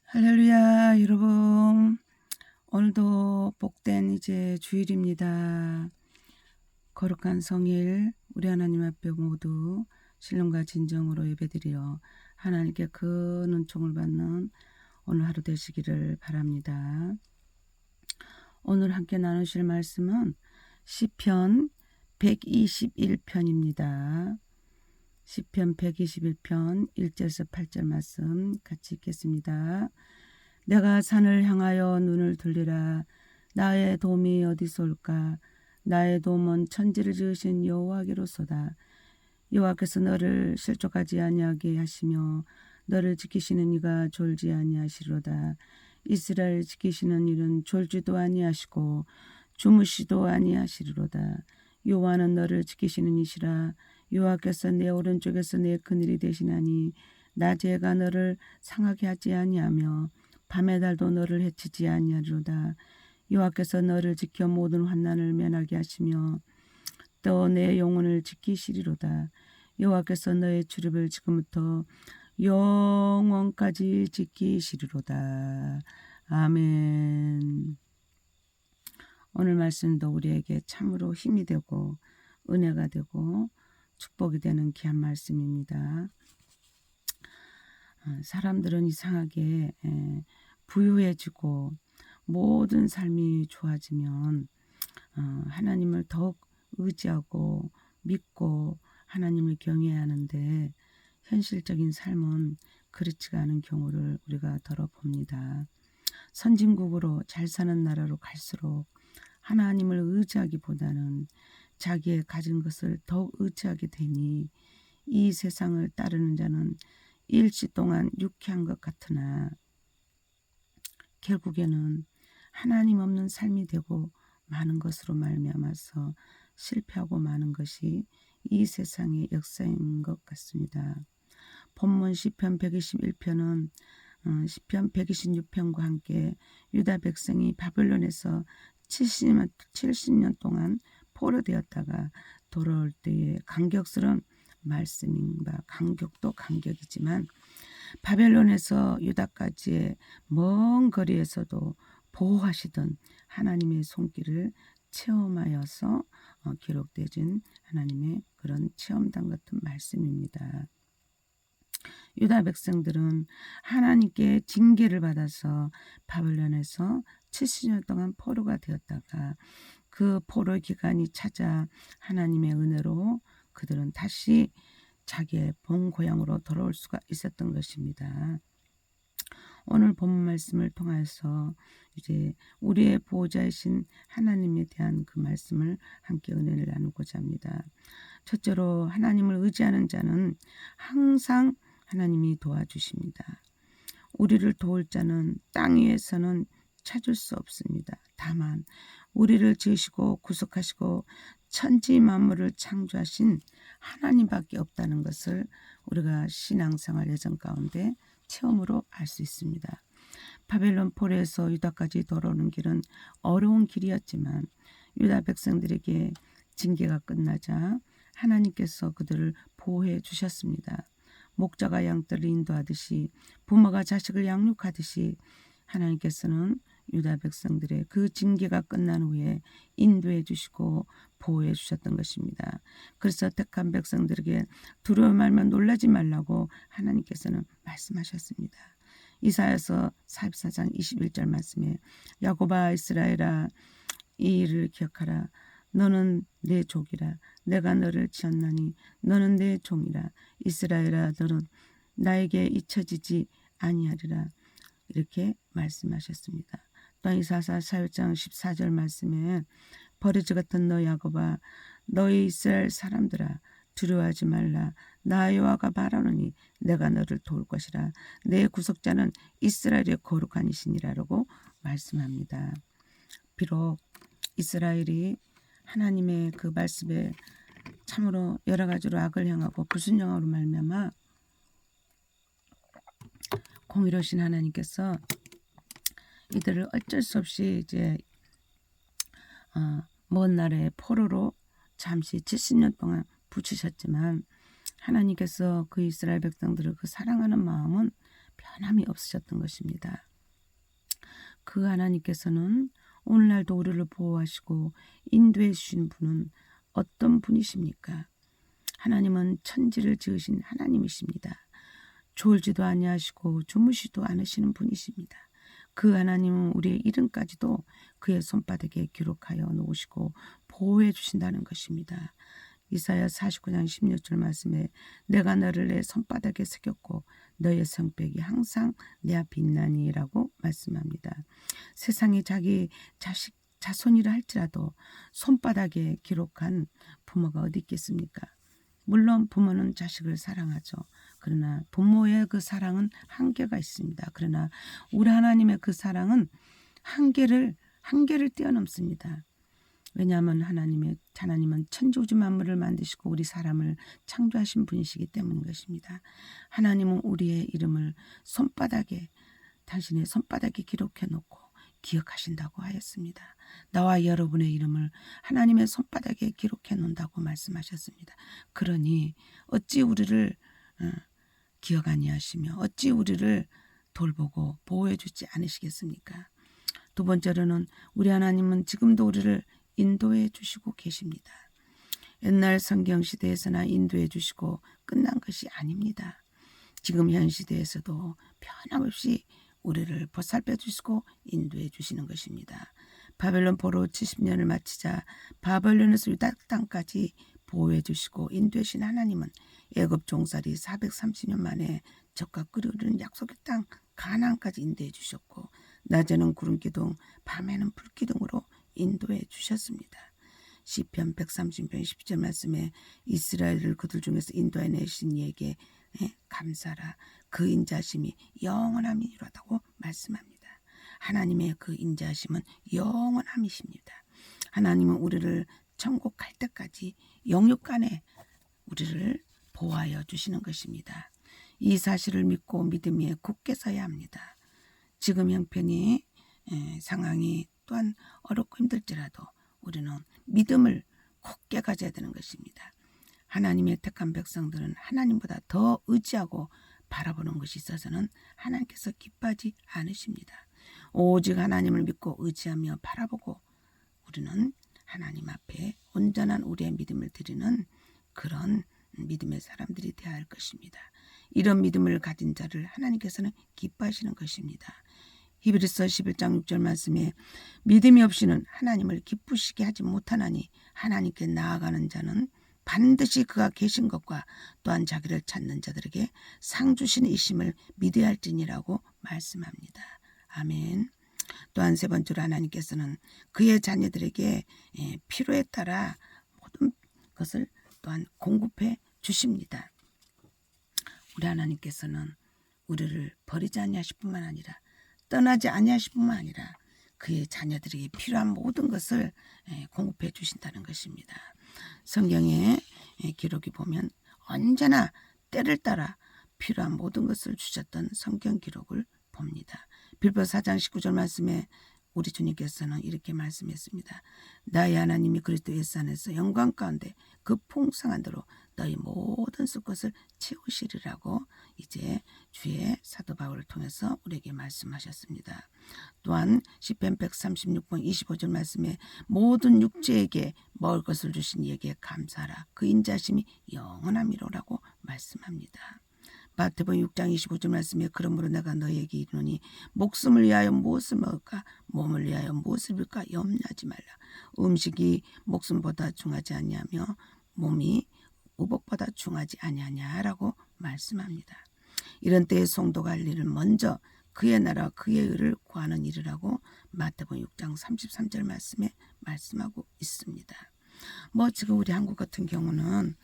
할렐루야, 여러분. 오늘도 복된 이제 주일입니다. 거룩한 성일, 우리 하나님 앞에 모두 신령과 진정으로 예배드리러 하나님께 큰 은총을 받는 오늘 하루 되시기를 바랍니다. 오늘 함께 나누실 말씀은 시편 121편입니다. 시편 121편 1절에서 8절 말씀 같이 읽겠습니다. 내가 산을 향하여 눈을 돌리라. 나의 도움이 어디서 올까? 나의 도움은 천지를 지으신 여호와께로소다. 여호와께서 너를 실족하지 아니하게 하시며 너를 지키시는 이가 졸지 아니하시로다. 이스라엘 지키시는 이는 졸지도 아니하시고 주무시도 아니하시리로다. 여호와는 너를 지키시는 이시라. 여호와께서 내 오른쪽에서 내 그늘이 되시나니 낮에가 너를 상하게 하지 아니하며 밤의 달도 너를 해치지 아니하리로다. 여호와께서 너를 지켜 모든 환난을 면하게 하시며 또 내 영혼을 지키시리로다. 여호와께서 너의 출입을 지금부터 영원까지 지키시리로다. 아멘. 오늘 말씀도 우리에게 참으로 힘이 되고 은혜가 되고 축복이 되는 귀한 말씀입니다. 사람들은 이상하게 부유해지고 모든 삶이 좋아지면 하나님을 더욱 의지하고 믿고 하나님을 경외해야 하는데 현실적인 삶은 그렇지가 않은 경우를 우리가 들어봅니다. 선진국으로 잘 사는 나라로 갈수록 하나님을 의지하기보다는 자기의 가진 것을 더욱 의지하게 되니 이 세상을 따르는 자는 일시 동안 유쾌한 것 같으나 결국에는 하나님 없는 삶이 되고 많은 것으로 말미암아서 실패하고 마는 것이 이 세상의 역사인 것 같습니다. 본문 시편 121편은 시편 126편과 함께 유다 백성이 바벨론에서 70년 동안 포로되었다가 돌아올 때의 감격스러운 말씀입니다. 감격도 감격이지만 바벨론에서 유다까지의 먼 거리에서도 보호하시던 하나님의 손길을 체험하여서 기록되어진 하나님의 그런 체험담 같은 말씀입니다. 유다 백성들은 하나님께 징계를 받아서 바벨론에서 70년 동안 포로가 되었다가 그 포로 기간이 찾아 하나님의 은혜로 그들은 다시 자기의 본 고향으로 돌아올 수가 있었던 것입니다. 오늘 본문 말씀을 통해서 이제 우리의 보호자이신 하나님에 대한 그 말씀을 함께 은혜를 나누고자 합니다. 첫째로 하나님을 의지하는 자는 항상 하나님이 도와주십니다. 우리를 도울 자는 땅 위에서는 찾을 수 없습니다. 다만 우리를 지으시고 구속하시고 천지 만물을 창조하신 하나님밖에 없다는 것을 우리가 신앙생활 여정 가운데 체험으로 알 수 있습니다. 바벨론 포로에서 유다까지 돌아오는 길은 어려운 길이었지만 유다 백성들에게 징계가 끝나자 하나님께서 그들을 보호해 주셨습니다. 목자가 양떼를 인도하듯이 부모가 자식을 양육하듯이 하나님께서는 유다 백성들의 그 징계가 끝난 후에 인도해 주시고 보호해 주셨던 것입니다. 그래서 택한 백성들에게 두려워 말며 놀라지 말라고 하나님께서는 말씀하셨습니다. 이사야서 44장 21절 말씀에 야곱아 이스라엘아 이 일을 기억하라. 너는 내 족이라. 내가 너를 지었나니 너는 내 종이라. 이스라엘아 너는 나에게 잊혀지지 아니하리라. 이렇게 말씀하셨습니다. 또 이사야 4장 14절 말씀에 버리지 같은 너 야곱아 너희 이스라엘 사람들아 두려워하지 말라. 나 여호와가 말하노니 내가 너를 도울 것이라. 내 구속자는 이스라엘의 거룩한 이시니라라고 말씀합니다. 비록 이스라엘이 하나님의 그 말씀에 참으로 여러 가지로 악을 행하고 불순종으로 말미암아 공의로우신 하나님께서 이들을 어쩔 수 없이 이제 먼 나라의 포로로 잠시 70년 동안 붙이셨지만 하나님께서 그 이스라엘 백성들을 그 사랑하는 마음은 변함이 없으셨던 것입니다. 그 하나님께서는 오늘날도 우리를 보호하시고 인도해 주신 분은 어떤 분이십니까? 하나님은 천지를 지으신 하나님이십니다. 졸지도 아니하시고 주무시도 않으시는 분이십니다. 그 하나님은 우리의 이름까지도 그의 손바닥에 기록하여 놓으시고 보호해 주신다는 것입니다. 이사야 49장 16절 말씀에 내가 너를 내 손바닥에 새겼고 너의 성벽이 항상 내 앞에 있나니라고 말씀합니다. 세상에 자기 자손이라 할지라도 손바닥에 기록한 부모가 어디 있겠습니까? 물론 부모는 자식을 사랑하죠. 그러나 부모의 그 사랑은 한계가 있습니다. 그러나 우리 하나님의 그 사랑은 한계를 뛰어넘습니다. 왜냐하면 하나님은 천지우주 만물을 만드시고 우리 사람을 창조하신 분이시기 때문인 것입니다. 하나님은 우리의 이름을 당신의 손바닥에 기록해 놓고 기억하신다고 하였습니다. 나와 여러분의 이름을 하나님의 손바닥에 기록해 놓는다고 말씀하셨습니다. 그러니 어찌 우리를 기억 아니하시며 어찌 우리를 돌보고 보호해 주지 않으시겠습니까? 두 번째로는 우리 하나님은 지금도 우리를 인도해 주시고 계십니다. 옛날 성경 시대에서나 인도해 주시고 끝난 것이 아닙니다. 지금 현 시대에서도 변함없이 우리를 보살펴 주시고 인도해 주시는 것입니다. 바벨론 포로 70년을 마치자 바벨론에서 유다 땅까지 보호해 주시고 인도해 주신 하나님은 애굽 종살이 430년 만에 적과 끓이는 약속의 땅 가나안까지 인도해 주셨고 낮에는 구름 기둥 밤에는 불 기둥으로 인도해 주셨습니다. 시편 130편 10절 말씀에 이스라엘을 그들 중에서 인도해 내신 이에게 감사라 그 인자심이 영원함이로다고 말씀합니다. 하나님의 그 인자심은 영원함이십니다. 하나님은 우리를 천국 갈 때까지 영육간에 우리를 보호하여 주시는 것입니다. 이 사실을 믿고 믿음 위에 굳게 서야 합니다. 지금 형편이 상황이 또한 어렵고 힘들지라도 우리는 믿음을 굳게 가져야 되는 것입니다. 하나님의 택한 백성들은 하나님보다 더 의지하고 바라보는 것이 있어서는 하나님께서 기뻐하지 않으십니다. 오직 하나님을 믿고 의지하며 바라보고 우리는 하나님 앞에 온전한 우리의 믿음을 드리는 그런 믿음의 사람들이 되어야 할 것입니다. 이런 믿음을 가진 자를 하나님께서는 기뻐하시는 것입니다. 히브리서 11장 6절 말씀에 믿음이 없이는 하나님을 기쁘시게 하지 못하나니 하나님께 나아가는 자는 반드시 그가 계신 것과 또한 자기를 찾는 자들에게 상 주시는 이심을 믿어야 할지니라고 말씀합니다. 아멘. 또한 세 번째로 하나님께서는 그의 자녀들에게 필요에 따라 모든 것을 또한 공급해 주십니다. 우리 하나님께서는 우리를 버리지 아니하실 뿐만 아니라 떠나지 아니하실 뿐만 아니라 그의 자녀들에게 필요한 모든 것을 공급해 주신다는 것입니다. 성경의 기록이 보면 언제나 때를 따라 필요한 모든 것을 주셨던 성경 기록을 봅니다. 빌보 4장 19절 말씀에 우리 주님께서는 이렇게 말씀했습니다. 나의 하나님이 그리스도 예수 안에서 영광 가운데 그 풍성한 대로 너희 모든 쓸 것을 채우시리라고 이제 주의 사도 바울을 통해서 우리에게 말씀하셨습니다. 또한 시편 136편 25절 말씀에 모든 육체에게 먹을 것을 주신 이에게 감사하라. 그 인자심이 영원함이로라고 말씀합니다. 마태복음 6장 25절 말씀에 그러므로 내가 너희에게 이르노니 목숨을 위하여 무엇을 먹을까 몸을 위하여 무엇을 입을까 염려하지 말라. 음식이 목숨보다 중하지 아니하며 몸이 의복보다 중하지 아니하냐라고 말씀합니다. 이런 때에 성도가 할 일을 먼저 그의 나라 그의 의를 구하는 일이라고 마태복음 6장 33절 말씀에 말씀하고 있습니다. 지금 우리 한국 같은 경우는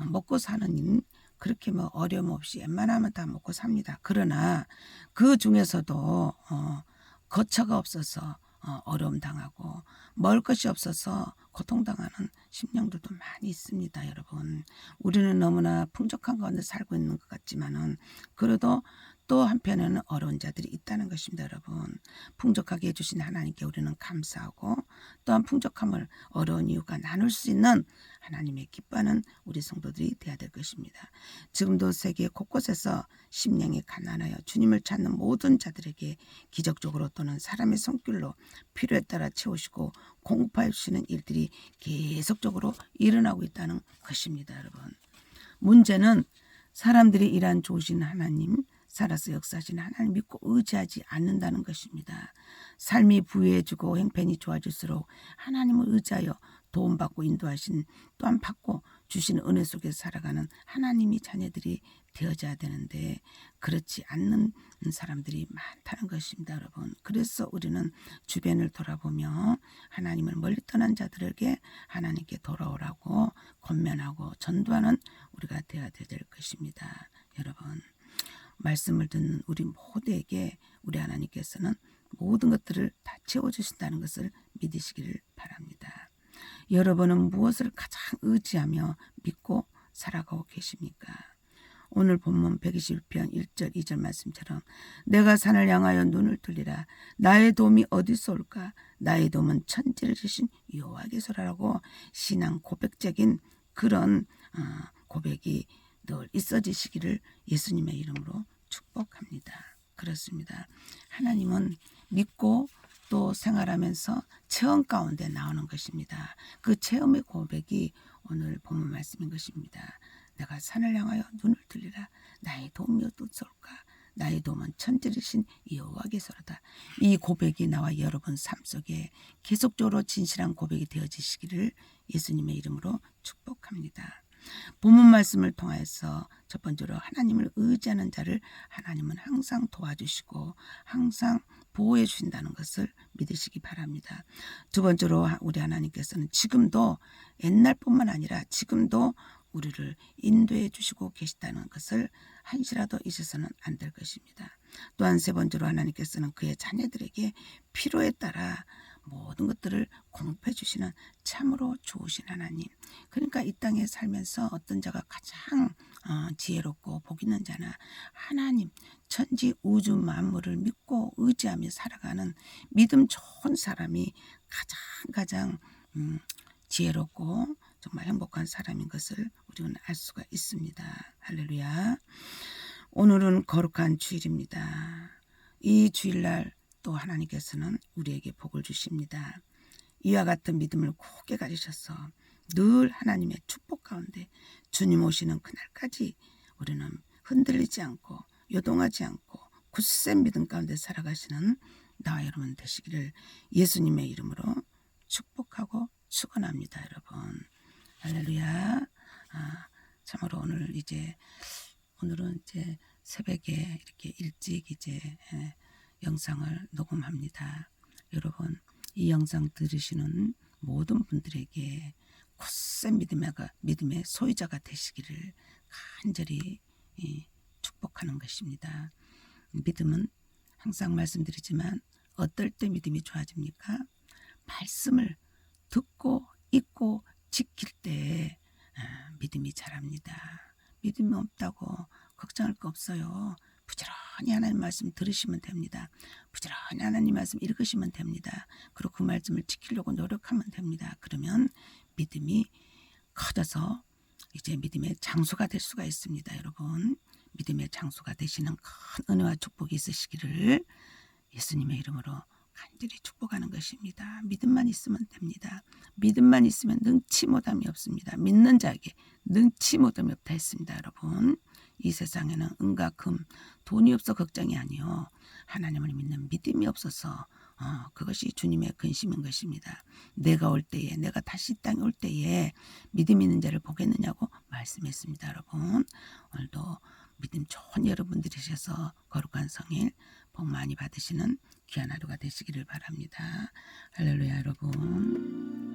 먹고 사는 일 그렇게 어려움 없이 웬만하면 다 먹고 삽니다. 그러나 그 중에서도 거처가 없어서 어려움 당하고 먹을 것이 없어서 고통당하는 심령들도 많이 있습니다. 여러분, 우리는 너무나 풍족한 가운데 살고 있는 것 같지만은 그래도 또 한편에는 어려운 자들이 있다는 것입니다. 여러분, 풍족하게 해주신 하나님께 우리는 감사하고 또한 풍족함을 어려운 이유가 나눌 수 있는 하나님의 기뻐하는 우리 성도들이 되어야 될 것입니다. 지금도 세계 곳곳에서 심령이 가난하여 주님을 찾는 모든 자들에게 기적적으로 또는 사람의 손길로 필요에 따라 채우시고 공급하여 주시는 일들이 계속적으로 일어나고 있다는 것입니다. 여러분, 문제는 사람들이 이러한 좋으신 하나님, 살아서 역사하시는 하나님 믿고 의지하지 않는다는 것입니다. 삶이 부유해지고 형편이 좋아질수록 하나님을 의지하여 도움받고 인도하신 또한 받고 주시는 은혜 속에서 살아가는 하나님이 자녀들이 되어져야 되는데 그렇지 않는 사람들이 많다는 것입니다. 여러분, 그래서 우리는 주변을 돌아보며 하나님을 멀리 떠난 자들에게 하나님께 돌아오라고 권면하고 전도하는 우리가 되어야 될 것입니다. 여러분, 말씀을 듣는 우리 모두에게 우리 하나님께서는 모든 것들을 다 채워주신다는 것을 믿으시기를 바랍니다. 여러분은 무엇을 가장 의지하며 믿고 살아가고 계십니까? 오늘 본문 121편 1절 2절 말씀처럼 내가 산을 향하여 눈을 들리라 나의 도움이 어디서 올까? 나의 도움은 천지를 지신 여호와께서라고 신앙 고백적인 그런 고백이 늘 있어지시기를 예수님의 이름으로 축복합니다. 그렇습니다. 하나님은 믿고 또 생활하면서 체험 가운데 나오는 것입니다. 그 체험의 고백이 오늘 본문 말씀인 것입니다. 내가 산을 향하여 눈을 들리라 나의 도움이 어디서 올까? 나의 도움은 천지르신 여호와께서로다. 이 고백이 나와 여러분 삶 속에 계속적으로 진실한 고백이 되어지시기를 예수님의 이름으로 축복합니다. 본문 말씀을 통해서 첫 번째로 하나님을 의지하는 자를 하나님은 항상 도와주시고 항상 보호해 주신다는 것을 믿으시기 바랍니다. 두 번째로 우리 하나님께서는 지금도 옛날뿐만 아니라 지금도 우리를 인도해 주시고 계시다는 것을 한시라도 잊어서는 안 될 것입니다. 또한 세 번째로 하나님께서는 그의 자녀들에게 필요에 따라 모든 것들을 공급해 주시는 참으로 좋으신 하나님. 그러니까 이 땅에 살면서 어떤 자가 가장 지혜롭고 복 있는 자나 하나님 천지 우주 만물을 믿고 의지하며 살아가는 믿음 좋은 사람이 가장 지혜롭고 정말 행복한 사람인 것을 우리는 알 수가 있습니다. 할렐루야. 오늘은 거룩한 주일입니다. 이 주일날 또 하나님께서는 우리에게 복을 주십니다. 이와 같은 믿음을 굳게 가지셔서 늘 하나님의 축복 가운데 주님 오시는 그날까지 우리는 흔들리지 않고 요동하지 않고 굳센 믿음 가운데 살아가시는 나와 여러분 되시기를 예수님의 이름으로 축복하고 축원합니다. 여러분, 할렐루야. 참으로 오늘은 이제 새벽에 이렇게 일찍 영상을 녹음합니다. 여러분, 이 영상 들으시는 모든 분들에게 굳센 믿음의 소유자가 되시기를 간절히 축복하는 것입니다. 믿음은 항상 말씀드리지만 어떨 때 믿음이 좋아집니까? 말씀을 듣고 읽고 지킬 때 믿음이 자랍니다. 믿음이 없다고 걱정할 거 없어요. 부지런히 하나님 말씀 들으시면 됩니다. 부지런히 하나님 말씀 읽으시면 됩니다. 그리고 그 말씀을 지키려고 노력하면 됩니다. 그러면 믿음이 커져서 이제 믿음의 장수가 될 수가 있습니다. 여러분, 믿음의 장수가 되시는 큰 은혜와 축복이 있으시기를 예수님의 이름으로 간절히 축복하는 것입니다. 믿음만 있으면 됩니다. 믿음만 있으면 능치 못함이 없습니다. 믿는 자에게 능치 못함이 없다 했습니다. 여러분, 이 세상에는 은과 금, 돈이 없어 걱정이 아니요 하나님을 믿는 믿음이 없어서 그것이 주님의 근심인 것입니다. 내가 올 때에, 내가 다시 이 땅에 올 때에 믿음 있는 자를 보겠느냐고 말씀했습니다. 여러분, 오늘도 믿음 좋은 여러분들이 되셔서 거룩한 성일 복 많이 받으시는 귀한 하루가 되시기를 바랍니다. 할렐루야. 여러분.